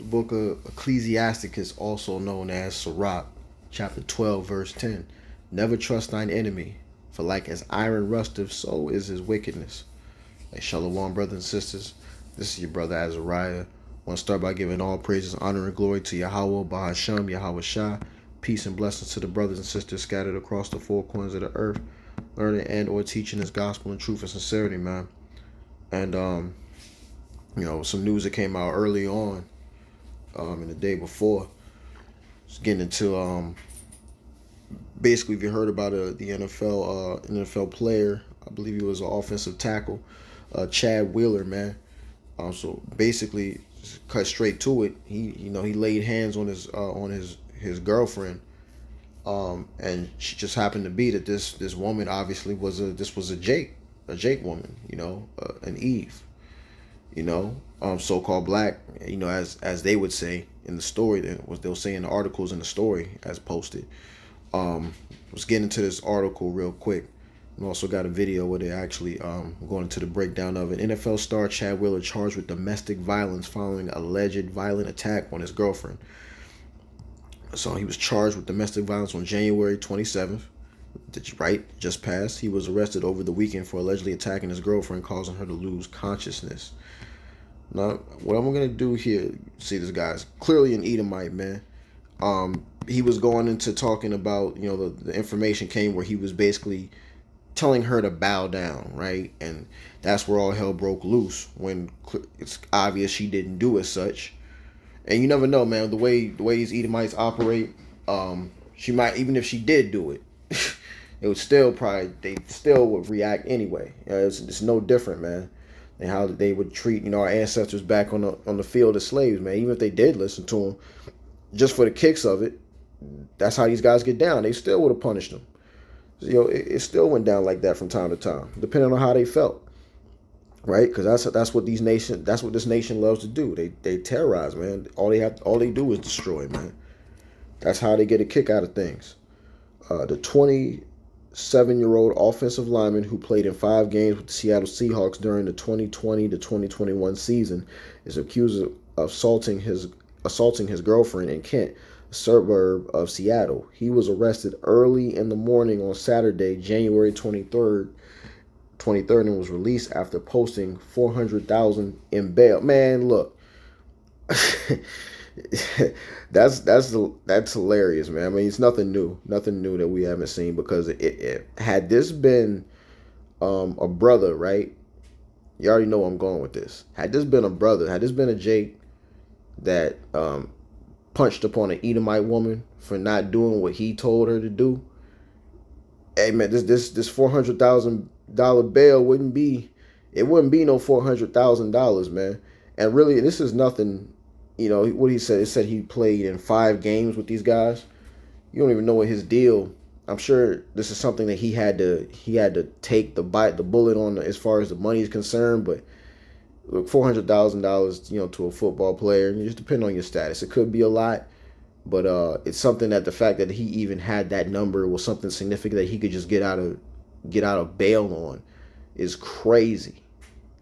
book of Ecclesiasticus, also known as Sirach, chapter 12, verse 10. Never trust thine enemy, for like as iron rusteth, so is his wickedness. Hey, shalom, brothers and sisters. This is your brother Azariah. I want to start by giving all praises, honor, and glory to Yahweh, Bahasham, Yahweh Shah. Peace and blessings to the brothers and sisters scattered across the four corners of the earth, learning and or teaching his gospel in truth and sincerity, man. And some news that came out early on, in the day before. Just getting into basically, if you heard about the NFL player, I believe he was an offensive tackle, Chad Wheeler, man. So basically, cut straight to it. He laid hands on his girlfriend, and she just happened to be that this woman obviously was a Jake woman, an Eve, so-called black, as they would say in the story, what they'll say in the articles in the story as posted. Let's get into this article real quick. We also got a video where they actually going into the breakdown of it. NFL star Chad Wheeler charged with domestic violence following alleged violent attack on his girlfriend. So he was charged with domestic violence on January 27th. Just passed. He was arrested over the weekend for allegedly attacking his girlfriend, causing her to lose consciousness. Now, what I'm going to do here, see this guy's clearly an Edomite, man. He was going into talking about, the information came where he was basically telling her to bow down, right? And that's where all hell broke loose, when it's obvious she didn't do as such. And you never know, man, the way these Edomites operate, she might, even if she did do it, they still would react anyway. It's no different, man, than how they would treat, our ancestors back on the field as slaves, man. Even if they did listen to them, just for the kicks of it, that's how these guys get down. They still would have punished them. It still went down like that from time to time, depending on how they felt, right? Because that's what this nation loves to do. They terrorize, man. All they do is destroy, man. That's how they get a kick out of things. The 27-year-old offensive lineman who played in 5 games with the Seattle Seahawks during the 2020 to 2021 season is accused of assaulting his girlfriend in Kent, a suburb of Seattle. He was arrested early in the morning on Saturday, January 23rd, and was released after posting $400,000 in bail. Man, look, that's hilarious, man. I mean, it's nothing new that we haven't seen, because it had this been a brother, right? You already know where I'm going with this. Had this been a Jake that punched upon an Edomite woman for not doing what he told her to do, hey man, this $400,000 bail wouldn't be no $400,000, man. And really, this is nothing. What he said. It said he played in 5 games with these guys. You don't even know what his deal. I'm sure this is something that he had to take the bullet on as far as the money is concerned, but look, $400,000, to a football player, and it just depends on your status. It could be a lot, but it's something that the fact that he even had that number was something significant that he could just get out of bail on is crazy.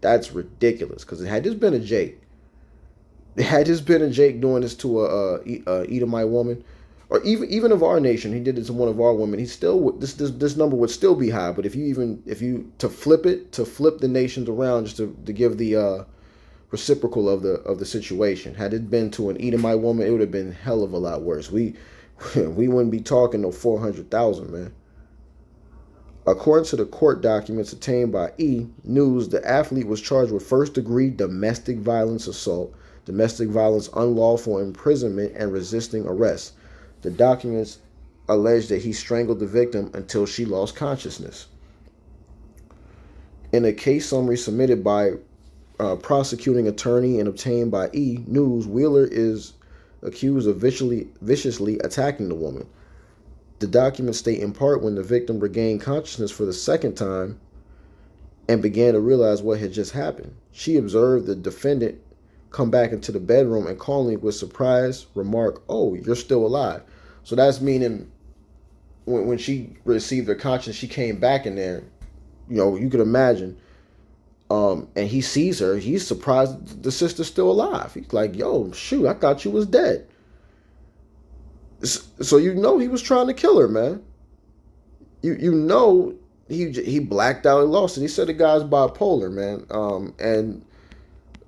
That's ridiculous. Because had this been a Jake doing this to a Edomite woman, or even of our nation, he did it to one of our women, he still would, this number would still be high. But if you to flip the nations around, just to give the reciprocal of the situation, had it been to an Edomite woman, it would have been hell of a lot worse. We wouldn't be talking no 400,000, man. According to the court documents obtained by News, the athlete was charged with first-degree domestic violence assault, domestic violence unlawful imprisonment, and resisting arrest. The documents allege that he strangled the victim until she lost consciousness. In a case summary submitted by prosecuting attorney and obtained by News, Wheeler is accused of viciously attacking the woman. The documents state in part when the victim regained consciousness for the second time and began to realize what had just happened, she observed the defendant come back into the bedroom and calmly, with surprise, remark, "Oh, you're still alive." So that's meaning when she received her consciousness, she came back in there. You could imagine And he sees her. He's surprised the sister's still alive. He's like, yo, shoot, I thought you was dead. So you know he was trying to kill her, man. You know he blacked out and lost it. He said the guy's bipolar, man. And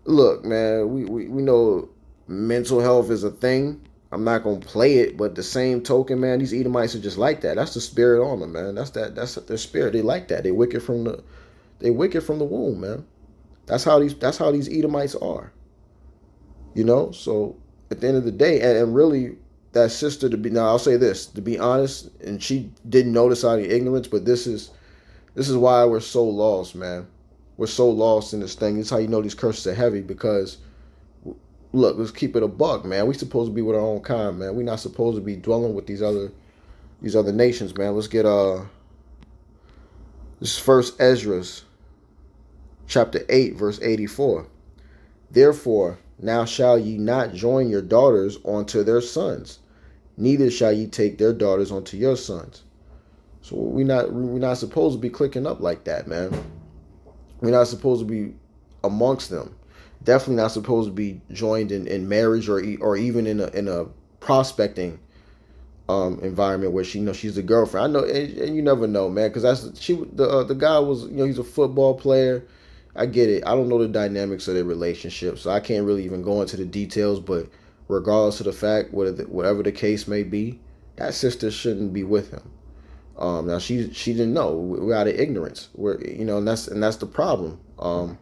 look, man, we know mental health is a thing. I'm not gonna play it, but the same token, man, these Edomites are just like that. That's the spirit on them, man. That's their spirit. They like that. They wicked from the womb, man. That's how these Edomites are. You know? So at the end of the day, and really that sister, to be, now I'll say this, to be honest, and she didn't notice out of ignorance, but this is why we're so lost, man. We're so lost in this thing. This is how you know these curses are heavy, because look, let's keep it a buck, man. We supposed to be with our own kind, man. We're not supposed to be dwelling with these other nations, man. Let's get this is First Esdras chapter 8, verse 84. Therefore, now shall ye not join your daughters unto their sons, neither shall ye take their daughters unto your sons. So we're not supposed to be clicking up like that, man. We're not supposed to be amongst them. Definitely not supposed to be joined in marriage or even in a prospecting environment where she's the girlfriend. I know, and you never know, man, because the guy was, he's a football player. I get it. I don't know the dynamics of their relationship, so I can't really even go into the details. But regardless of the fact, whatever the case may be, that sister shouldn't be with him. Now she didn't know. We're out of ignorance. And that's the problem. And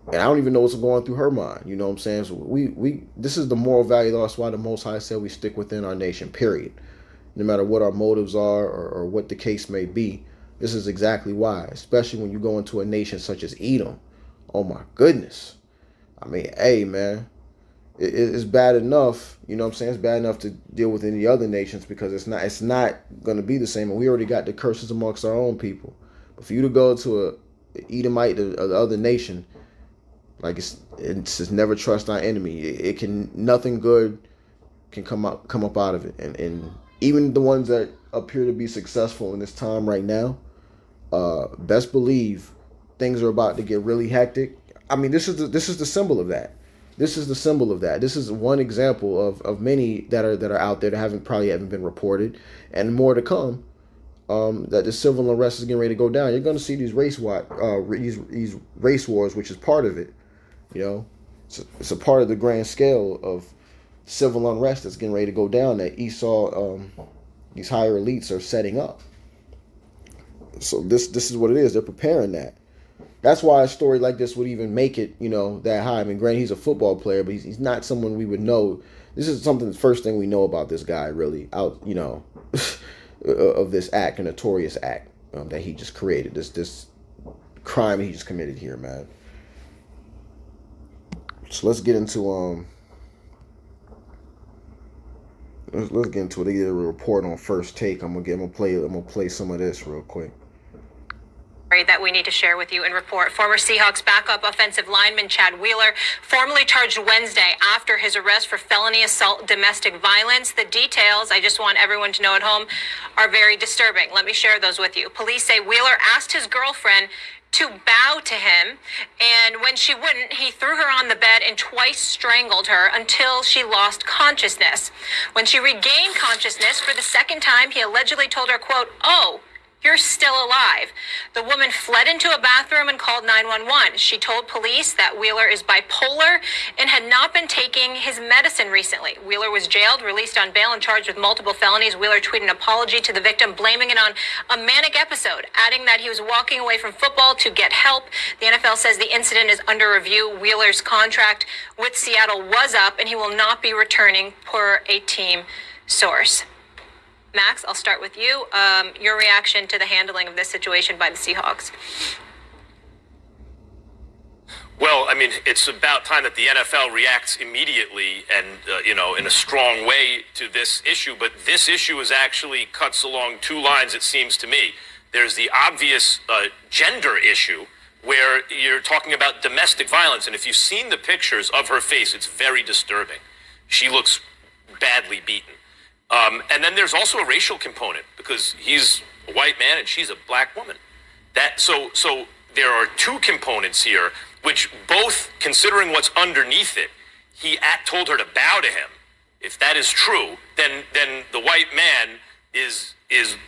I don't even know what's going through her mind. You know what I'm saying? So this is the moral value. That's why the Most High said we stick within our nation. Period. No matter what our motives are or what the case may be. This is exactly why, especially when you go into a nation such as Edom. Oh my goodness. I mean, hey, man, it's bad enough, you know what I'm saying? It's bad enough to deal with any other nations because it's not going to be the same. And we already got the curses amongst our own people. But for you to go to a Edomite, the other nation, like it's just never trust our enemy. It can, nothing good can come up out of it. And even the ones that appear to be successful in this time right now, best believe things are about to get really hectic. I mean, this is the symbol of that. This is the symbol of that. This is one example of many that are out there that probably haven't been reported, and more to come. That the civil unrest is getting ready to go down. You're going to see these race wars, which is part of it. You know, it's a part of the grand scale of civil unrest that's getting ready to go down. That Esau, these higher elites are setting up. So this is what it is. They're preparing that. That's why a story like this would even make it, that high. I mean, granted, he's a football player, but he's not someone we would know. This is the first thing we know about this guy, really, out, of this act, a notorious act that he just created. This crime he just committed here, man. So let's get into let's get into it. They did a report on First Take. I'm gonna play some of this real quick. That we need to share with you and report. Former Seahawks backup offensive lineman Chad Wheeler, formally charged Wednesday after his arrest for felony assault, domestic violence. The details, I just want everyone to know at home, are very disturbing. Let me share those with you. Police say Wheeler asked his girlfriend to bow to him, and when she wouldn't, he threw her on the bed and twice strangled her until she lost consciousness. When she regained consciousness for the second time, he allegedly told her, quote, "Oh, you're still alive." The woman fled into a bathroom and called 911. She told police that Wheeler is bipolar and had not been taking his medicine recently. Wheeler was jailed, released on bail, and charged with multiple felonies. Wheeler tweeted an apology to the victim, blaming it on a manic episode, adding that he was walking away from football to get help. The NFL says the incident is under review. Wheeler's contract with Seattle was up, and he will not be returning, per a team source. Max, I'll start with you. Your reaction to the handling of this situation by the Seahawks. Well, I mean, it's about time that the NFL reacts immediately and, in a strong way to this issue. But this issue is actually cuts along two lines, it seems to me. There's the obvious gender issue where you're talking about domestic violence. And if you've seen the pictures of her face, it's very disturbing. She looks badly beaten. And then there's also a racial component because he's a white man and she's a black woman. So there are two components here, which both, considering what's underneath it, he told her to bow to him. If that is true, then the white man is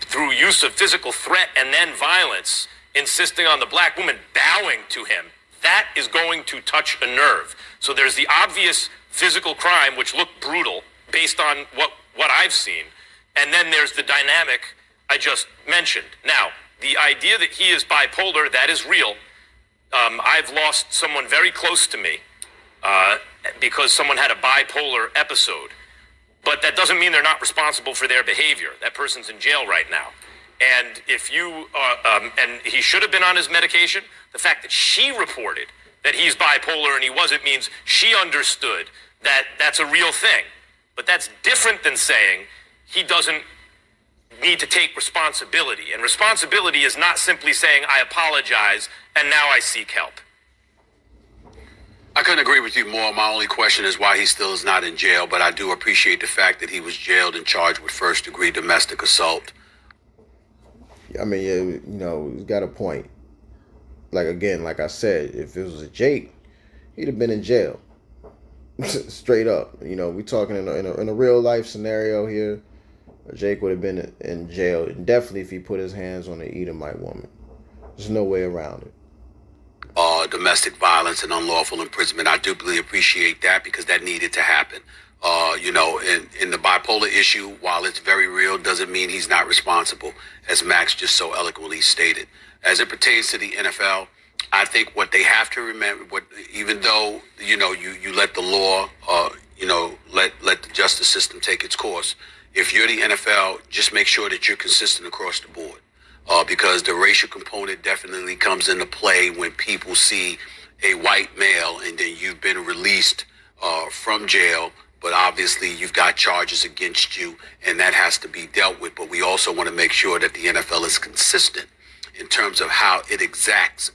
through use of physical threat and then violence, insisting on the black woman bowing to him. That is going to touch a nerve. So there's the obvious physical crime, which looked brutal based on what I've seen. And then there's the dynamic I just mentioned. Now, the idea that he is bipolar, that is real. I've lost someone very close to me because someone had a bipolar episode. But that doesn't mean they're not responsible for their behavior. That person's in jail right now. And if you, and he should have been on his medication. The fact that she reported that he's bipolar and he wasn't means she understood that that's a real thing. But that's different than saying he doesn't need to take responsibility. And responsibility is not simply saying, I apologize and now I seek help. I couldn't agree with you more. My only question is why he still is not in jail, but I do appreciate the fact that he was jailed and charged with first-degree domestic assault. I mean, yeah, you know, he's got a point. Like, again, like I said, if it was a Jake, he'd have been in jail. Straight up. You know, we talking in a real-life scenario here. Jake would have been in jail, and definitely if he put his hands on an Edomite woman. There's no way around it. Domestic violence and unlawful imprisonment. I deeply appreciate that because that needed to happen. You know, in the bipolar issue, while it's very real, doesn't mean he's not responsible, as Max just so eloquently stated. As it pertains to the NFL, I think what they have to remember, even though, you know, you let the law, you know, let the justice system take its course. If you're the NFL, just make sure that you're consistent across the board. Because the racial component definitely comes into play when people see a white male and then you've been released from jail, but obviously you've got charges against you and that has to be dealt with. But we also want to make sure that the NFL is consistent in terms of how it exacts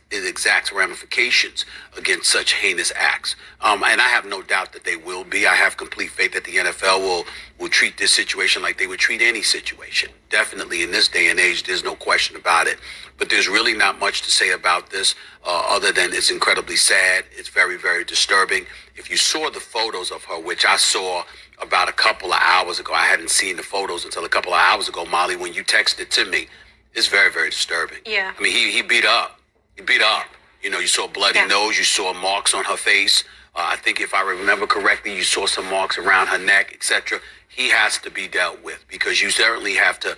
ramifications against such heinous acts. And I have no doubt that they will be. I have complete faith that the NFL will treat this situation like they would treat any situation. Definitely in this day and age, there's no question about it. But there's really not much to say about this other than it's incredibly sad. It's very, very disturbing. If you saw the photos of her, which I saw about a couple of hours ago, I hadn't seen the photos until a couple of hours ago, Molly, when you texted to me, it's very, very disturbing. Yeah. I mean, he beat up. He beat up. You know, you saw a bloody nose. You saw marks on her face. I think if I remember correctly, you saw some marks around her neck, etc. He has to be dealt with because you certainly have to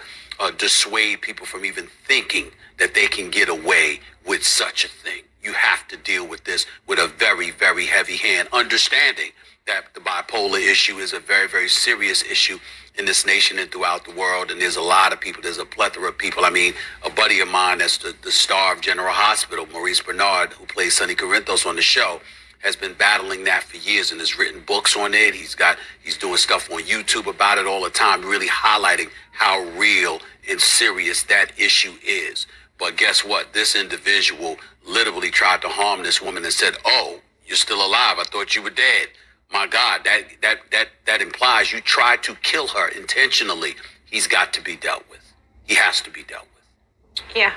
dissuade people from even thinking that they can get away with such a thing. You have to deal with this with a very, very heavy hand, understanding that the bipolar issue is a very, very serious issue in this nation and throughout the world. And there's a lot of people. There's a plethora of people. I mean, a buddy of mine that's the star of General Hospital, Maurice Bernard, who plays Sonny Corinthos on the show, has been battling that for years and has written books on it. He's doing stuff on YouTube about it all the time, really highlighting how real and serious that issue is. But guess what? This individual literally tried to harm this woman and said, "Oh, you're still alive. I thought you were dead." My God, that implies you tried to kill her intentionally. He's got to be dealt with. He has to be dealt with. Yeah.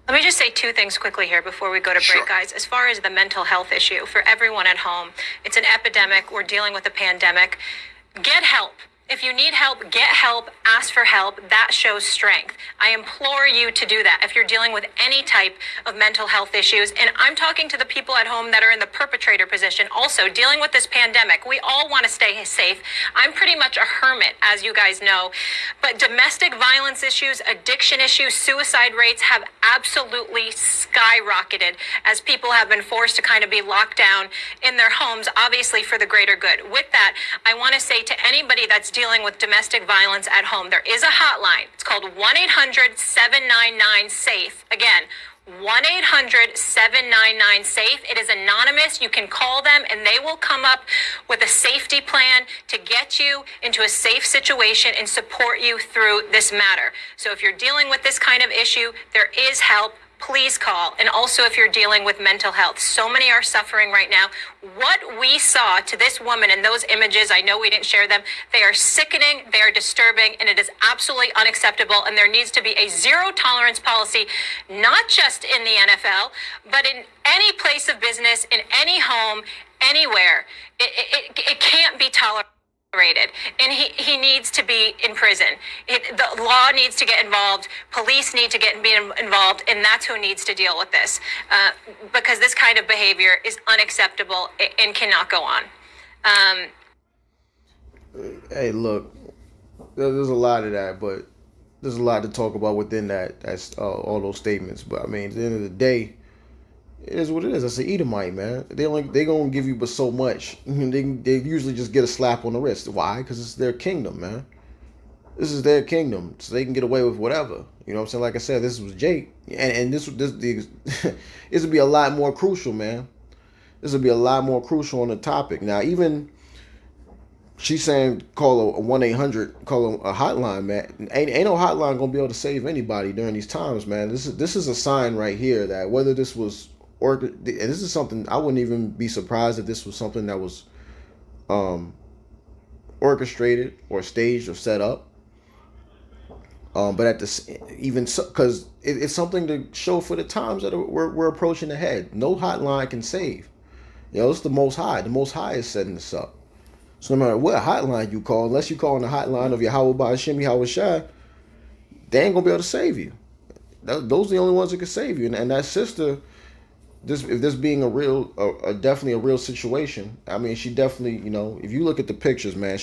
Let me just say two things quickly here before we go to break, guys. As far as the mental health issue for everyone at home, it's an epidemic. We're dealing with a pandemic. Get help. If you need help, get help, ask for help. That shows strength. I implore you to do that if you're dealing with any type of mental health issues. And I'm talking to the people at home that are in the perpetrator position, also dealing with this pandemic. We all want to stay safe. I'm pretty much a hermit, as you guys know. But domestic violence issues, addiction issues, suicide rates have absolutely skyrocketed as people have been forced to kind of be locked down in their homes, obviously for the greater good. With that, I want to say to anybody that's dealing with domestic violence at home, there is a hotline. It's called 1-800-799-SAFE. Again, 1-800-799-SAFE. It is anonymous. You can call them and they will come up with a safety plan to get you into a safe situation and support you through this matter. So if you're dealing with this kind of issue, there is help. please call. And also if you're dealing with mental health, so many are suffering right now. What we saw to this woman in those images, I know we didn't share them, they are sickening, they are disturbing, and it is absolutely unacceptable. And there needs to be a zero tolerance policy, not just in the NFL, but in any place of business, in any home, anywhere. It can't be tolerated. And he needs to be in prison. The law needs to get involved. Police need to be involved, and that's who needs to deal with this, because this kind of behavior is unacceptable and cannot go on. Hey, look, there's a lot of that, but there's a lot to talk about within that. That's all those statements. But I mean, at the end of the day, it is what it is. That's an Edomite, man. They gonna give you but so much. They usually just get a slap on the wrist. Why? Because it's their kingdom, man. This is their kingdom, so they can get away with whatever. You know what I'm saying? Like I said, this was Jake, and this would be a lot more crucial, man. This would be a lot more crucial on the topic. Now, even she's saying call a 1-800, call a hotline, man. Ain't no hotline gonna be able to save anybody during these times, man. This is a sign right here that whether this was and this is something I wouldn't even be surprised if this was something that was orchestrated or staged or set up. But at this, even because it's something to show for the times that we're approaching ahead. No hotline can save. It's the Most High. The Most High is setting this up. So no matter what hotline you call, unless you call on the hotline of Yahweh Ba'Hashem Yahweh Shai, they ain't gonna be able to save you. Those are the only ones that can save you. And that sister, if this being definitely a real situation, I mean, she definitely, if you look at the pictures, man,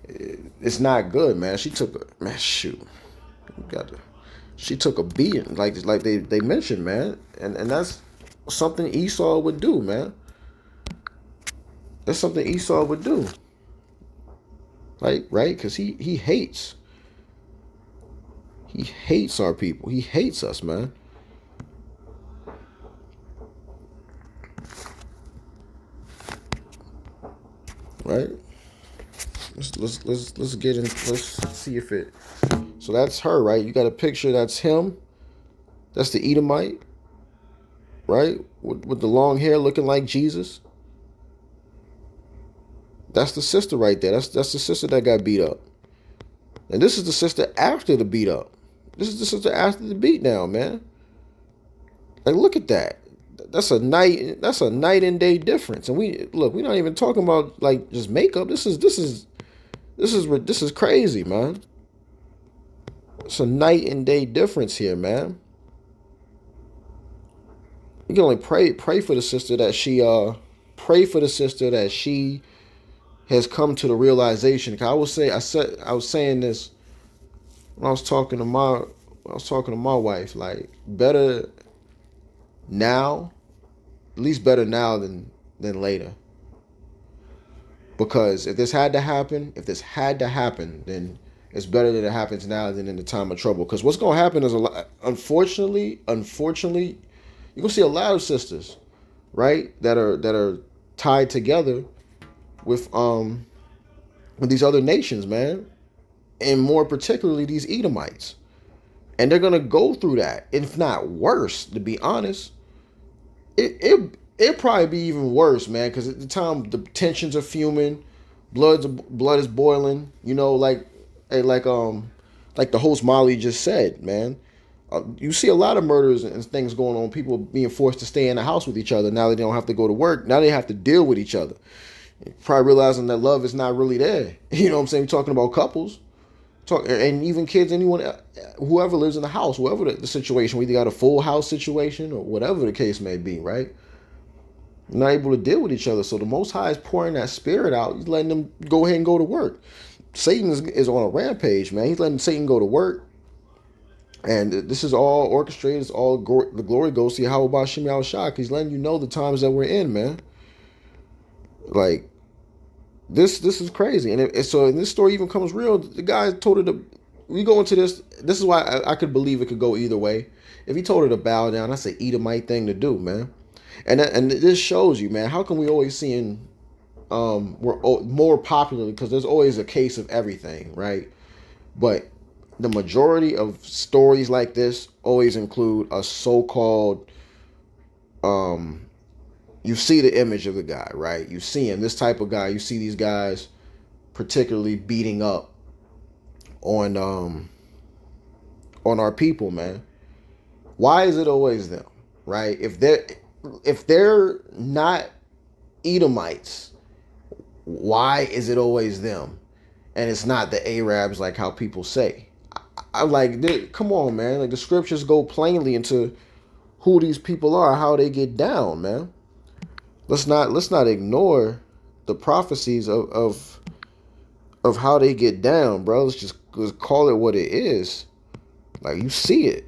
it's not good, man. She took a beating, like they mentioned, man, and that's something Esau would do, man. That's something Esau would do, right? Because he hates our people. He hates us, man. Right? Let's get in. Let's see if it. So that's her, right? You got a picture. That's him. That's the Edomite, right? With the long hair, looking like Jesus. That's the sister right there. That's the sister that got beat up. And this is the sister after the beat up. This is the sister after the beat down, man. Like, look at that. That's a night and day difference. And we're not even talking about like just makeup. This is crazy, man. It's a night and day difference here, man. You can only pray for the sister that she has come to the realization. I was saying this when I was talking to my wife, like, better now, at least better now than later. Because if this had to happen, then it's better that it happens now than in the time of trouble. Because what's going to happen is, unfortunately, you're going to see a lot of sisters, right, that are tied together with these other nations, man, and more particularly these Edomites. And they're going to go through that, if not worse, to be honest. It'd probably be even worse, man, because at the time the tensions are fuming, blood is boiling. Like the host Molly just said, man. You see a lot of murders and things going on. People being forced to stay in the house with each other. Now they don't have to go to work. Now they have to deal with each other. Probably realizing that love is not really there. You know what I'm saying? We're talking about couples. And even kids, whoever lives in the house, whoever the situation, whether you got a full house situation or whatever the case may be, right? Not able to deal with each other. So the Most High is pouring that spirit out. He's letting them go ahead and go to work. Satan is on a rampage, man. He's letting Satan go to work. And this is all orchestrated. It's all the glory goes to Yahweh Ba'Hashem Yahweh Shai. He's letting you know the times that we're in, man. Like, this is crazy. And so this story even comes real. The guy told her we go into this. This is why I could believe it could go either way. If he told her to bow down, that's an Edomite thing to do, man. And this shows you, man, how come we always seeing we're more popular, because there's always a case of everything, right? But the majority of stories like this always include a so-called, you see the image of the guy, right? You see him, this type of guy. You see these guys particularly beating up on our people, man. Why is it always them, right? If they're not Edomites, why is it always them? And it's not the Arabs like how people say. I'm like, come on, man. Like, the scriptures go plainly into who these people are, how they get down, man. Let's not ignore the prophecies of how they get down, bro. Let's call it what it is. Like, you see it.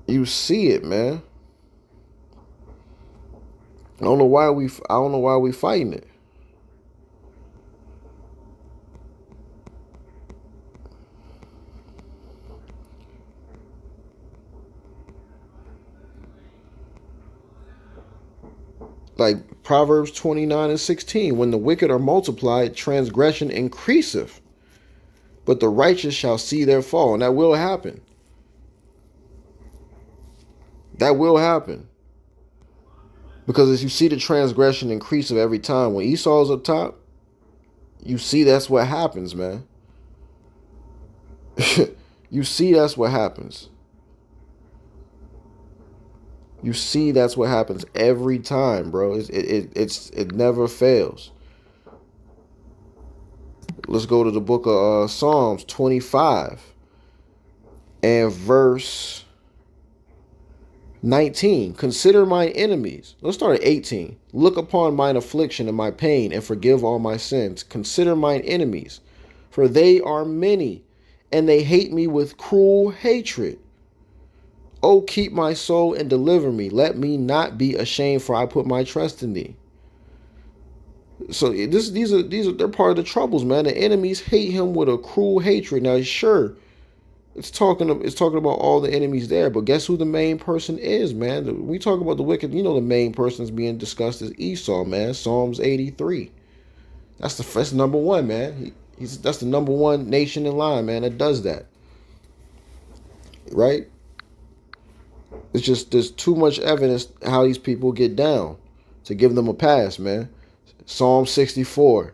You see it, man. I don't know why we fighting it. Like Proverbs 29:16, when the wicked are multiplied, transgression increaseth, but the righteous shall see their fall. And that will happen. That will happen. Because as you see the transgression increase of every time, when Esau's up top, you see that's what happens, man. You see that's what happens. You see that's what happens every time, bro. It never fails. Let's go to the book of Psalms 25 and verse 19. Consider mine enemies. Let's start at 18. Look upon mine affliction and my pain and forgive all my sins. Consider mine enemies, for they are many, and they hate me with cruel hatred. Oh, keep my soul and deliver me. Let me not be ashamed, for I put my trust in thee. So these are they're part of the troubles, man. The enemies hate him with a cruel hatred. Now, sure, it's talking about all the enemies there, but guess who the main person is, man? When we talk about the wicked, you know the main person is being discussed is Esau, man. Psalms 83. That's number one, man. That's the number one nation in line, man, that does that. Right? It's just there's too much evidence how these people get down to give them a pass, man. Psalm 64.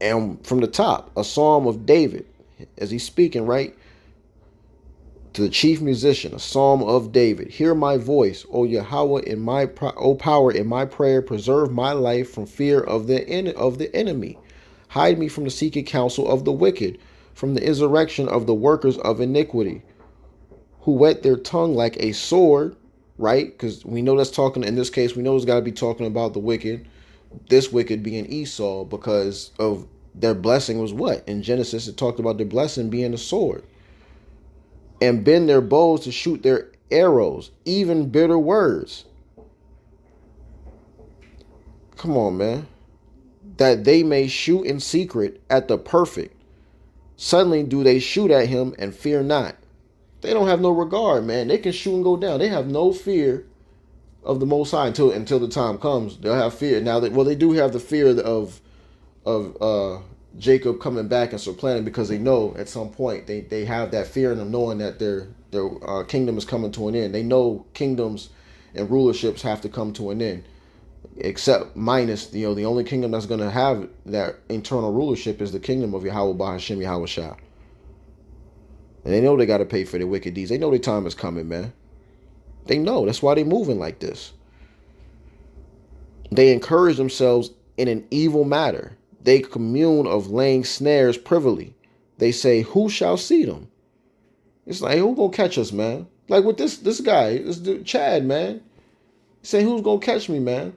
And from the top, a psalm of David, as he's speaking, right? To the chief musician, a psalm of David. Hear my voice, O Yahweh, O power in my prayer. Preserve my life from fear of the enemy. Hide me from the secret counsel of the wicked, from the insurrection of the workers of iniquity, who whet their tongue like a sword, right? Because we know that's talking, in this case, we know it's got to be talking about the wicked, this wicked being Esau, because of their blessing was what? In Genesis, it talked about their blessing being a sword. And bend their bows to shoot their arrows, even bitter words. Come on, man. That they may shoot in secret at the perfect. Suddenly do they shoot at him and fear not. They don't have no regard, man. They can shoot and go down. They have no fear of the Most High until the time comes. They'll have fear. Now, they do have the fear of Jacob coming back and supplanting, because they know at some point they have that fear in them, knowing that their kingdom is coming to an end. They know kingdoms and rulerships have to come to an end, except minus the only kingdom that's going to have that internal rulership is the kingdom of Yahweh Bahashem Yahweh Shah. And they know they got to pay for their wicked deeds. They know their time is coming, man. They know. That's why they moving like this. They encourage themselves in an evil matter. They commune of laying snares privily. They say, who shall see them? It's like, who gonna catch us, man? Like with this guy, this dude, Chad, man. He's saying, who's gonna catch me, man?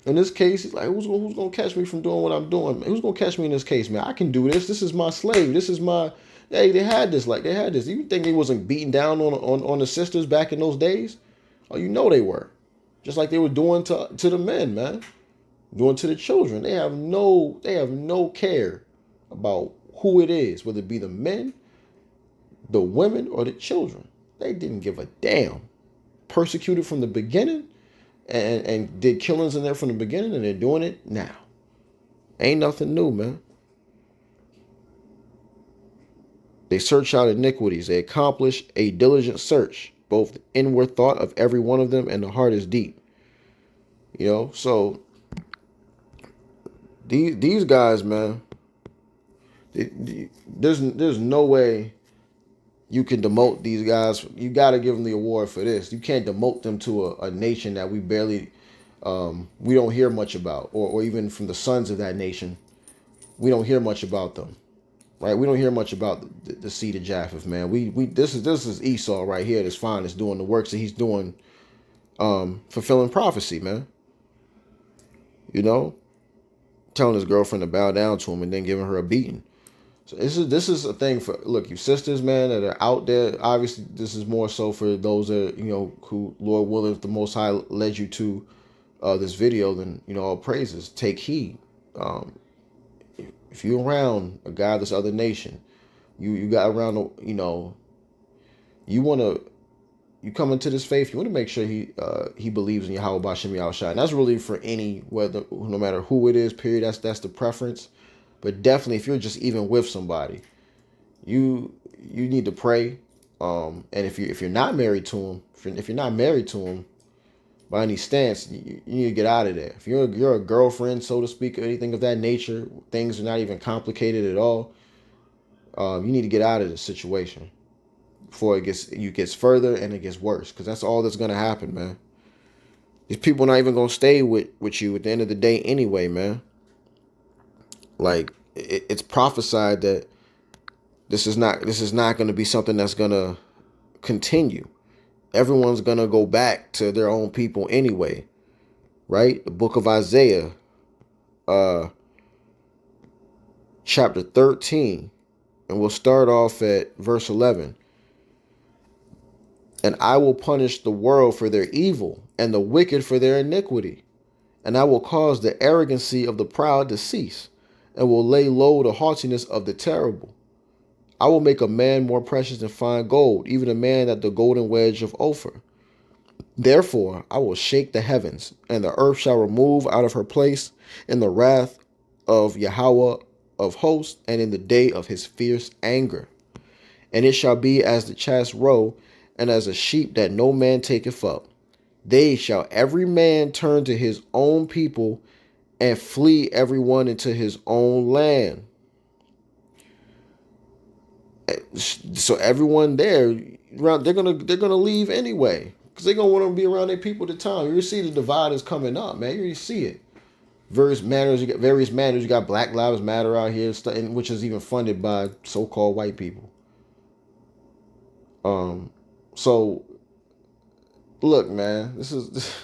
In this case, he's like, who's gonna catch me from doing what I'm doing? Man? Who's gonna catch me in this case, man? I can do this. This is my slave. This is my. Hey, they had this. You think they wasn't beating down on the sisters back in those days? Oh, you know they were. Just like they were doing to the men, man. Doing to the children. They have no care about who it is, whether it be the men, the women, or the children. They didn't give a damn. Persecuted from the beginning and did killings in there from the beginning, and they're doing it now. Ain't nothing new, man. They search out iniquities. They accomplish a diligent search, both the inward thought of every one of them and the heart is deep. You know, so these guys, man, there's no way you can demote these guys. You got to give them the award for this. You can't demote them to a nation that we barely, we don't hear much about, or even from the sons of that nation, we don't hear much about them, right? We don't hear much about the seed of Japheth, man. This is Esau right here that's fine, that's doing the works that he's doing, fulfilling prophecy, man. You know, telling his girlfriend to bow down to him and then giving her a beating. So this is a thing for, look, you sisters, man, that are out there. Obviously, this is more so for those that, you know, who, Lord willing, if the Most High led you to this video, then, you know, all praises. Take heed. If you're around a guy of this other nation, you got around, you know, you come into this faith, you want to make sure he believes in Yahweh Bashem Yahushua. And that's really for any, whether, no matter who it is, period. That's the preference. But definitely, if you're just even with somebody, you need to pray. And if you're not married to him, if you're not married to him by any stance, you need to get out of there. If you're a girlfriend, so to speak, or anything of that nature, things are not even complicated at all. You need to get out of this situation before it gets further and it gets worse, because that's all that's gonna happen, man. These people not even gonna stay with you at the end of the day anyway, man. Like, it's prophesied that this is not going to be something that's going to continue. Everyone's going to go back to their own people anyway, right? The book of Isaiah, chapter 13, and we'll start off at verse 11. And I will punish the world for their evil and the wicked for their iniquity. And I will cause the arrogancy of the proud to cease, and will lay low the haughtiness of the terrible. I will make a man more precious than fine gold, even a man at the golden wedge of Ophir. Therefore I will shake the heavens, and the earth shall remove out of her place in the wrath of Yahweh of hosts, and in the day of his fierce anger. And it shall be as the chaste roe, and as a sheep that no man taketh up. They shall every man turn to his own people, and flee everyone into his own land. So everyone there, they're gonna leave anyway, because they're gonna want to be around their people at the time. You see the divide is coming up, man. You see it. Various manners. You got Black Lives Matter out here, which is even funded by so-called white people. So look, man, this is.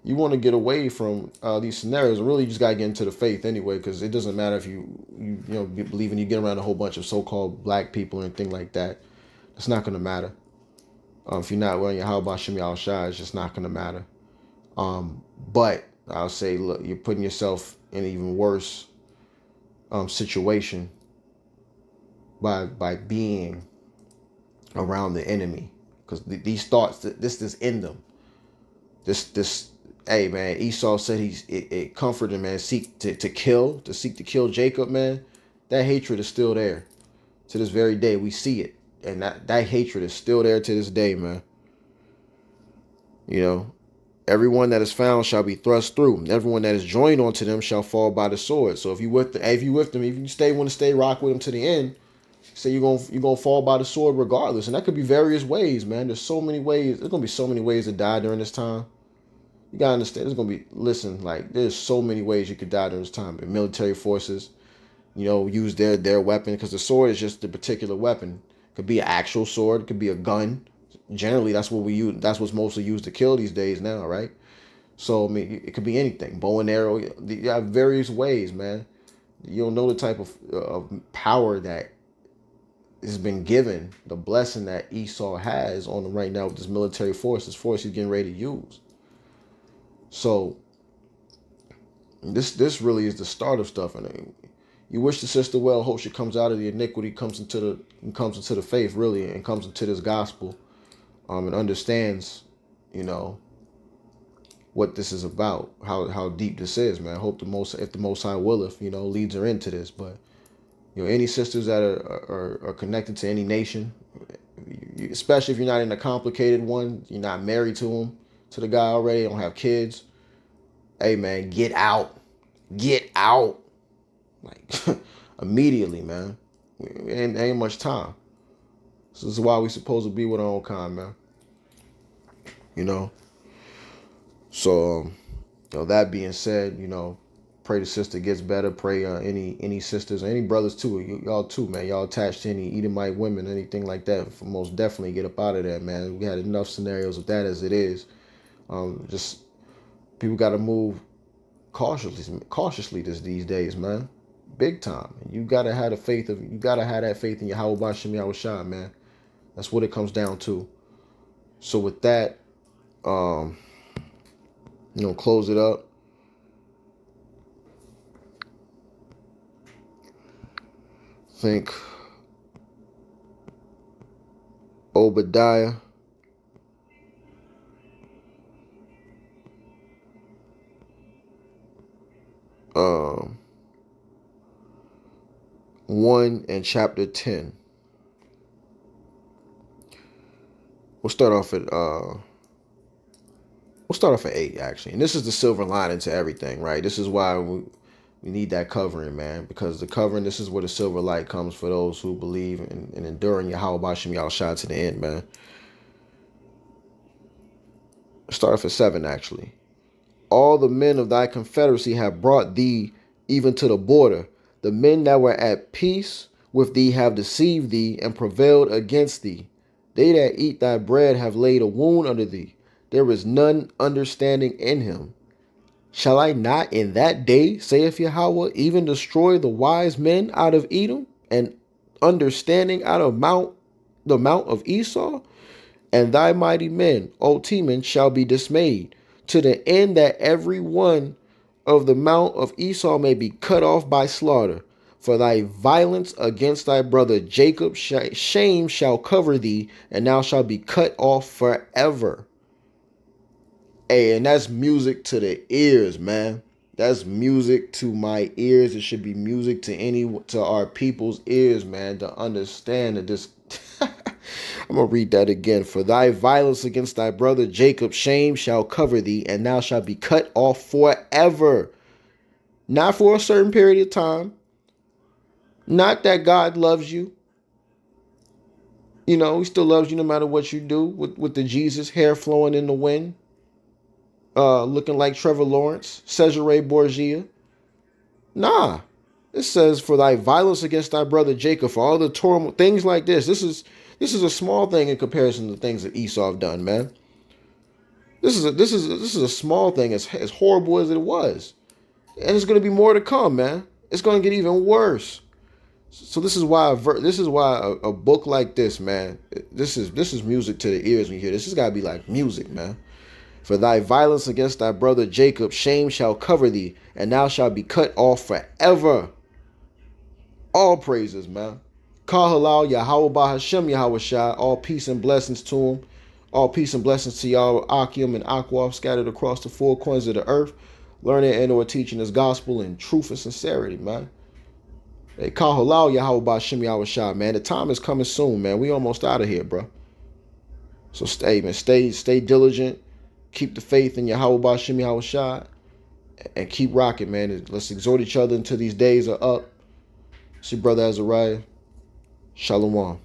You want to get away from these scenarios. Really, you just gotta get into the faith anyway, because it doesn't matter if you believe and you get around a whole bunch of so-called black people and things like that. It's not gonna matter. If you're not wearing your Yahweh Bashem Yahushua, it's just not gonna matter. But I'll say, look, you're putting yourself in an even worse situation by being around the enemy, because these thoughts, this is in them. This. Hey, man, Esau said it comforted him, man, seek to kill Jacob, man. That hatred is still there to this very day. We see it, and that hatred is still there to this day, man. You know, everyone that is found shall be thrust through. Everyone that is joined onto them shall fall by the sword. So if you with them, if you want to stay rock with them to the end, say you're gonna fall by the sword regardless, and that could be various ways, man. There's so many ways. There's gonna be so many ways to die during this time. You gotta understand, there's so many ways you could die during this time. The military forces, use their weapon, because the sword is just the particular weapon. It could be an actual sword, it could be a gun. Generally, that's what we use. That's what's mostly used to kill these days now, right? So, I mean, it could be anything. Bow and arrow. You have various ways, man. You don't know the type of power that has been given, the blessing that Esau has on him right now with this military force, this force he's getting ready to use. So this really is the start of stuff, and you wish the sister well. Hope she comes out of the iniquity, comes into the faith, really, and comes into this gospel, and understands, what this is about, how deep this is, man. I hope if the Most High willeth, leads her into this. But You know, any sisters that are connected to any nation, especially if you're not in a complicated one, you're not married to the guy already, don't have kids. Hey man, get out. Get out. Like immediately, man. Ain't much time. This is why we supposed to be with our own kind, man. You know? So, that being said, pray the sister gets better. Pray any sisters, any brothers too. Y'all too, man. Y'all attached to any Edomite women, anything like that. For most definitely get up out of there, man. We had enough scenarios of that as it is. Just people got to move cautiously these days, man. Big time. You gotta have that faith in Yahweh Bashem Yahweh Shah, man. That's what it comes down to. So with that, close it up. Think Obadiah. Um, 1 and chapter 10. We'll start off at 8 actually. And this is the silver lining to everything, right? This is why we need that covering, man, because the covering, this is where the silver light comes for those who believe in enduring Yahweh Bashem Yahushua to the end, man. Start off at 7 actually. All the men of thy confederacy have brought thee even to the border. The men that were at peace with thee have deceived thee and prevailed against thee. They that eat thy bread have laid a wound under thee. There is none understanding in him. Shall I not in that day, saith Yahweh, even destroy the wise men out of Edom and understanding out of the mount of Esau? And thy mighty men, O Teman, shall be dismayed, to the end that every one of the mount of Esau may be cut off by slaughter. For thy violence against thy brother Jacob, shame shall cover thee, and thou shalt be cut off forever. Hey, and that's music to the ears, man. That's music to my ears. It should be music to our people's ears, man, to understand that this. I'm going to read that again. For thy violence against thy brother Jacob, shame shall cover thee, and thou shalt be cut off forever. Not for a certain period of time. Not that God loves you. He still loves you no matter what you do. With the Jesus, hair flowing in the wind. Looking like Trevor Lawrence, Cesare Borgia. Nah. It says, for thy violence against thy brother Jacob, for all the turmoil, things like this. This is a small thing in comparison to the things that Esau have done, man. This is a small thing, as horrible as it was. And there's going to be more to come, man. It's going to get even worse. So this is why a book like this, man, this is music to the ears when you hear this. This got to be like music, man. For thy violence against thy brother Jacob, shame shall cover thee, and thou shalt be cut off forever. All praises, man. Kal halal, Yahweh Bahashem, Yahweh Shai. All peace and blessings to him. All peace and blessings to y'all, Akim and Aquaf, scattered across the four corners of the earth, learning and or teaching his gospel in truth and sincerity, man. Hey, Kal halal, Yahweh Bahashem, Yahweh Shai, man. The time is coming soon, man. We almost out of here, bro. So stay diligent. Keep the faith in Yahweh Bashem Yahweh Shai, and keep rocking, man. Let's exhort each other until these days are up. It's your brother Azariah. Shalom.